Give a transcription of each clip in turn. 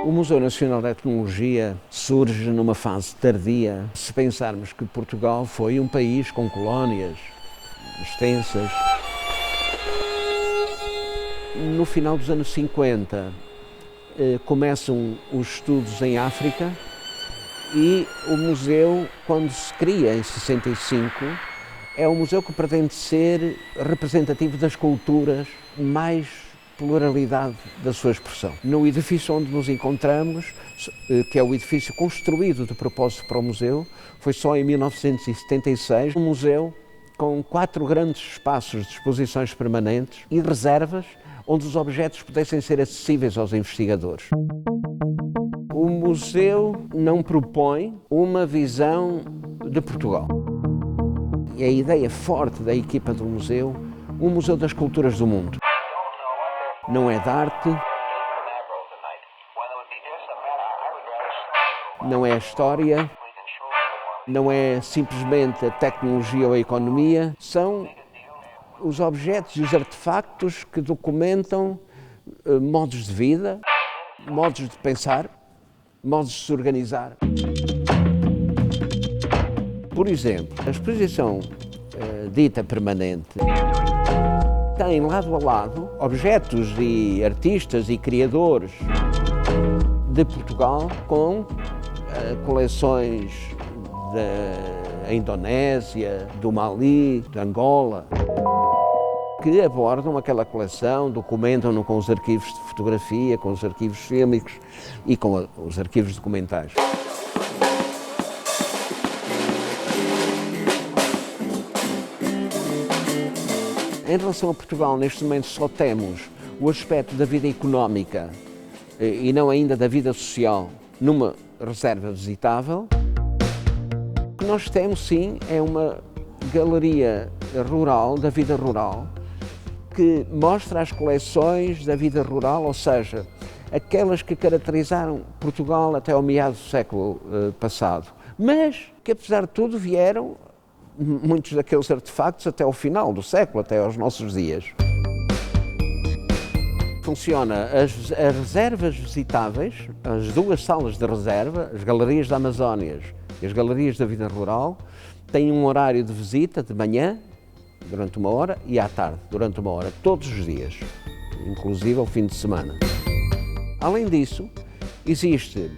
O Museu Nacional da Etnologia surge numa fase tardia, se pensarmos que Portugal foi um país com colónias extensas. No final dos anos 50, começam os estudos em África e o museu, quando se cria em 65, é um museu que pretende ser representativo das culturas, mais pluralidade da sua expressão. No edifício onde nos encontramos, que é o edifício construído de propósito para o museu, foi só em 1976, um museu com 4 grandes espaços de exposições permanentes e reservas, onde os objetos pudessem ser acessíveis aos investigadores. O museu não propõe uma visão de Portugal. E a ideia forte da equipa do museu, um museu das culturas do mundo. Não é de arte, não é a história, não é simplesmente a tecnologia ou a economia, são os objetos e os artefactos que documentam modos de vida, modos de pensar, modos de se organizar. Por exemplo, a exposição dita permanente tem lado a lado objetos e artistas e criadores de Portugal com coleções da Indonésia, do Mali, de Angola, que abordam aquela coleção, documentam-no com os arquivos de fotografia, com os arquivos fílmicos e com os arquivos documentais. Em relação a Portugal, neste momento só temos o aspecto da vida económica e não ainda da vida social numa reserva visitável. O que nós temos, sim, é uma galeria rural, da vida rural, que mostra as coleções da vida rural, ou seja, aquelas que caracterizaram Portugal até ao meados do século passado, mas que, apesar de tudo, vieram muitos daqueles artefactos até ao final do século, até aos nossos dias. Funciona as reservas visitáveis, as 2 salas de reserva, as galerias da Amazónia e as galerias da vida rural, têm um horário de visita de manhã, durante 1 hora, e à tarde, durante 1 hora, todos os dias, inclusive ao fim de semana. Além disso, existe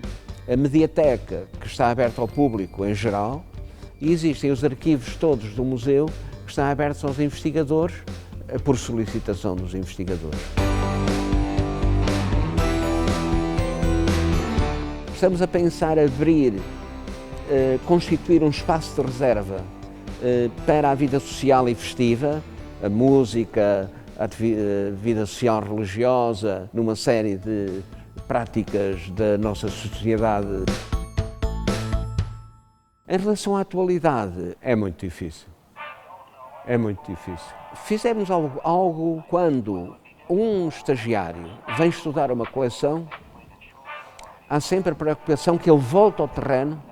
a mediateca, que está aberta ao público em geral, e existem os arquivos todos do museu que estão abertos aos investigadores, por solicitação dos investigadores. Estamos a pensar abrir, constituir um espaço de reserva para a vida social e festiva, a música, a vida social religiosa, numa série de práticas da nossa sociedade. Em relação à atualidade, é muito difícil. É muito difícil. Fizemos algo quando um estagiário vem estudar uma coleção, há sempre a preocupação que ele volte ao terreno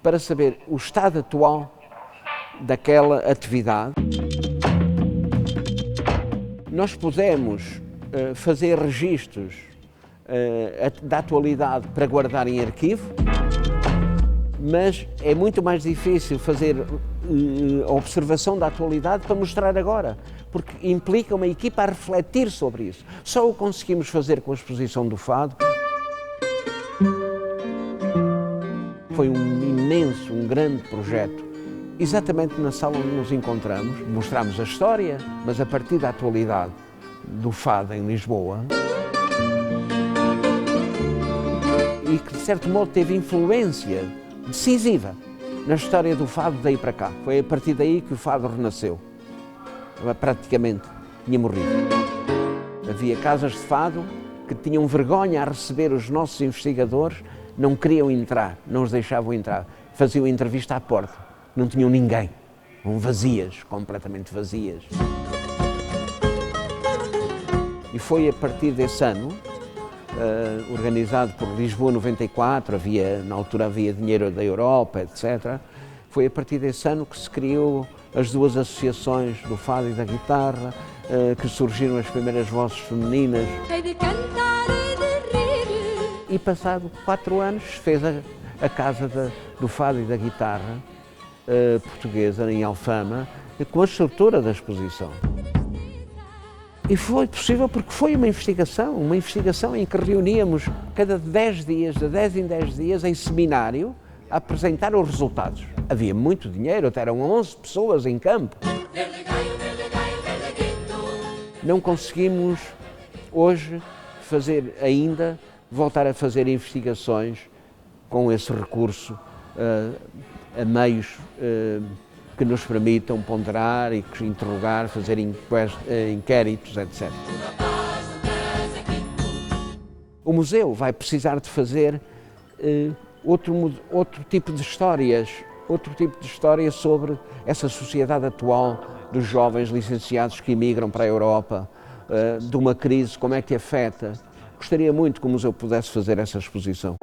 para saber o estado atual daquela atividade. Nós podemos fazer registros da atualidade para guardar em arquivo, mas é muito mais difícil fazer a observação da atualidade para mostrar agora, porque implica uma equipa a refletir sobre isso. Só o conseguimos fazer com a exposição do Fado. Foi um grande projeto. Exatamente na sala onde nos encontramos, mostramos a história, mas a partir da atualidade do Fado em Lisboa, e que de certo modo teve influência decisiva na história do Fado daí para cá. Foi a partir daí que o Fado renasceu. Praticamente tinha morrido. Havia casas de Fado que tinham vergonha a receber os nossos investigadores, não queriam entrar, não os deixavam entrar. Faziam entrevista à porta, não tinham ninguém. Eram vazias, completamente vazias. E foi a partir desse ano, organizado por Lisboa 94, na altura havia dinheiro da Europa, etc. Foi a partir desse ano que se criou as 2 associações do Fado e da guitarra, que surgiram as primeiras vozes femininas. E passado 4 anos, fez a Casa do Fado e da Guitarra portuguesa, em Alfama, com a estrutura da exposição. E foi possível porque foi uma investigação em que reuníamos cada 10 dias, de 10 em 10 dias, em seminário, a apresentar os resultados. Havia muito dinheiro, até eram 11 pessoas em campo. Não conseguimos hoje voltar a fazer investigações com esse recurso a meios que nos permitam ponderar e interrogar, fazer inquéritos, etc. O museu vai precisar de fazer outro tipo de histórias sobre essa sociedade atual dos jovens licenciados que emigram para a Europa, de uma crise, como é que afeta. Gostaria muito que o museu pudesse fazer essa exposição.